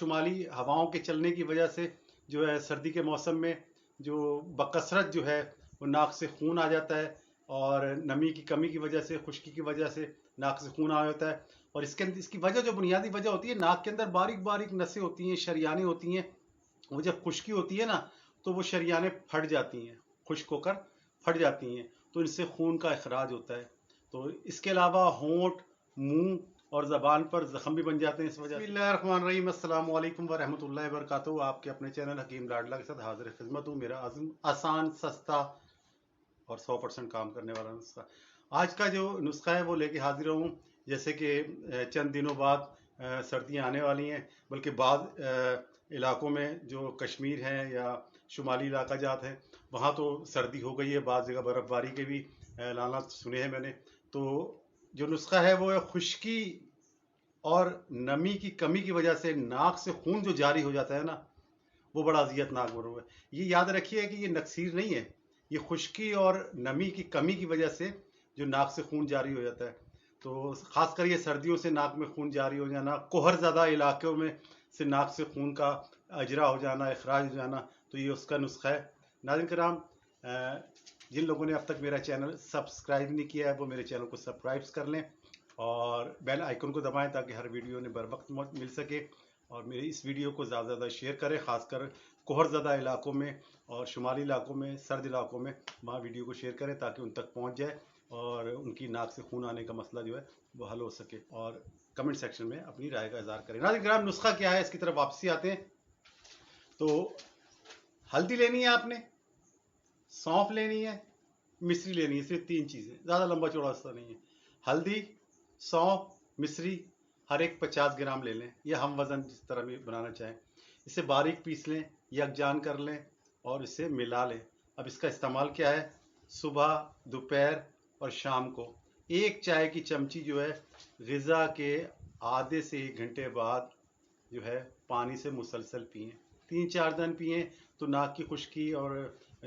شمالی ہواؤں کے چلنے کی وجہ سے جو ہے سردی کے موسم میں جو بکثرت جو ہے وہ ناک سے خون آ جاتا ہے، اور نمی کی کمی کی وجہ سے، خشکی کی وجہ سے ناک سے خون آ جاتا ہے. اور اس کی وجہ جو بنیادی وجہ ہوتی ہے، ناک کے اندر باریک باریک نسیں ہوتی ہیں، شریانیں ہوتی ہیں. وہ جب خشکی ہوتی ہے نا تو وہ شریانیں پھٹ جاتی ہیں، خشک ہو کر پھٹ جاتی ہیں، تو ان سے خون کا اخراج ہوتا ہے. تو اس کے علاوہ ہونٹ، منہ اور زبان پر زخم بھی بن جاتے ہیں اس وجہ سے. بسم اللہ الرحمن الرحیم. السلام علیکم ورحمۃ اللہ وبرکاتہ. آپ کے اپنے چینل حکیم لاڈلا کے ساتھ حاضر خدمت ہوں. میرا عزم آسان، سستا اور 100% کام کرنے والا نسخہ. آج کا جو نسخہ ہے وہ لے کے حاضر ہوں. جیسے کہ چند دنوں بعد سردیاں آنے والی ہیں، بلکہ بعض علاقوں میں جو کشمیر ہیں یا شمالی علاقہ جات ہیں وہاں تو سردی ہو گئی ہے، بعض جگہ برف باری کے بھی اعلانات سنے ہیں میں نے. تو جو نسخہ ہے وہ خشکی اور نمی کی کمی کی وجہ سے ناک سے خون جو جاری ہو جاتا ہے نا، وہ بڑا اذیت ناک ضرور ہے. یہ یاد رکھیے کہ یہ نکسیر نہیں ہے، یہ خشکی اور نمی کی کمی کی وجہ سے جو ناک سے خون جاری ہو جاتا ہے. تو خاص کر یہ سردیوں سے ناک میں خون جاری ہو جانا، کوہر زدہ علاقوں میں سے ناک سے خون کا اجرا ہو جانا، اخراج ہو جانا، تو یہ اس کا نسخہ ہے. ناظرین کرام، جن لوگوں نے اب تک میرا چینل سبسکرائب نہیں کیا ہے وہ میرے چینل کو سبسکرائب کر لیں اور بیل آئیکن کو دبائیں تاکہ ہر ویڈیو نے بر وقت مل سکے. اور میری اس ویڈیو کو زیادہ سے زیادہ شیئر کریں، خاص کر کوہر زدہ علاقوں میں اور شمالی علاقوں میں، سرد علاقوں میں وہاں ویڈیو کو شیئر کریں تاکہ ان تک پہنچ جائے اور ان کی ناک سے خون آنے کا مسئلہ جو ہے وہ حل ہو سکے. اور کمنٹ سیکشن میں اپنی رائے کا اظہار کریں. ناظرین کرام، نسخہ کیا ہے اس کی طرف واپسی آتے ہیں. تو ہلدی لینی ہے آپ نے، سونف لینی ہے، مصری لینی ہے. صرف 3 چیزیں، زیادہ لمبا چوڑا راستہ نہیں ہے. ہلدی، سونف، مصری ہر ایک 50 گرام لے لیں یا ہم وزن جس طرح بھی بنانا چاہیں. اسے باریک پیس لیں، یکجان کر لیں اور اسے ملا لیں. اب اس کا استعمال کیا ہے؟ صبح، دوپہر اور شام کو 1 چائے کی چمچی جو ہے غذا کے آدھے سے 1 گھنٹے بعد جو ہے پانی سے مسلسل پئیں. 3-4 دن پئیں تو ناک کی خشکی اور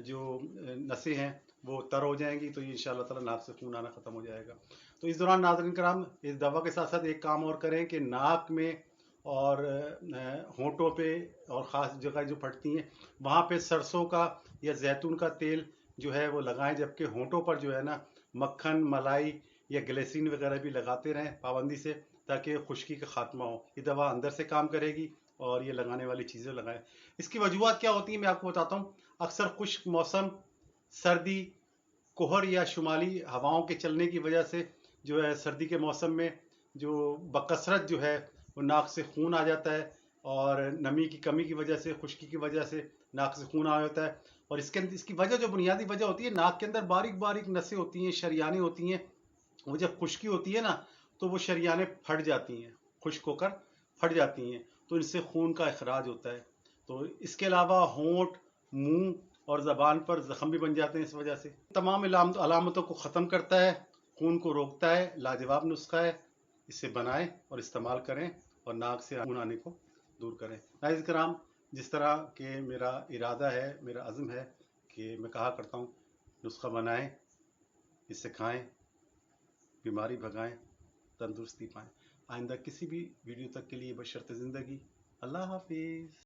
جو نسیں ہیں وہ تر ہو جائیں گی، تو یہ انشاءاللہ تعالیٰ ناک سے خون آنا ختم ہو جائے گا. تو اس دوران ناظرین کرام، اس دوا کے ساتھ ساتھ ایک کام اور کریں کہ ناک میں اور ہونٹوں پہ اور خاص جگہ جو پھٹتی ہیں وہاں پہ سرسوں کا یا زیتون کا تیل جو ہے وہ لگائیں. جبکہ ہونٹوں پر جو ہے نا مکھن، ملائی یا گلیسرین وغیرہ بھی لگاتے رہیں پابندی سے تاکہ خشکی کا خاتمہ ہو. یہ دوا اندر سے کام کرے گی اور یہ لگانے والی چیزیں لگائیں. اس کی وجوہات کیا ہوتی ہیں میں آپ کو بتاتا ہوں. اکثر خشک موسم، سردی، کوہر یا شمالی ہواؤں کے چلنے کی وجہ سے جو ہے سردی کے موسم میں جو بکثرت جو ہے وہ ناک سے خون آ جاتا ہے، اور نمی کی کمی کی وجہ سے، خشکی کی وجہ سے ناک سے خون آ جاتا ہے. اور اس کی وجہ جو بنیادی وجہ ہوتی ہے، ناک کے اندر باریک باریک نسیں ہوتی ہیں، شریانیں ہوتی ہیں. وہ جب خشکی ہوتی ہے نا تو وہ شریانیں پھٹ جاتی ہیں، خشک ہو کر پھٹ جاتی ہیں، تو ان سے خون کا اخراج ہوتا ہے. تو اس کے علاوہ ہونٹ، منہ اور زبان پر زخم بھی بن جاتے ہیں اس وجہ سے. تمام علامتوں کو ختم کرتا ہے، خون کو روکتا ہے. لاجواب نسخہ ہے، اسے بنائیں اور استعمال کریں اور ناک سے خون آنے کو دور کریں. ناظرین کرام، جس طرح کہ میرا ارادہ ہے، میرا عزم ہے کہ میں کہا کرتا ہوں نسخہ بنائیں، اسے کھائیں، بیماری بھگائیں، تندرستی پائیں. آئندہ کسی بھی ویڈیو تک کے لیے بشرط زندگی. اللہ حافظ.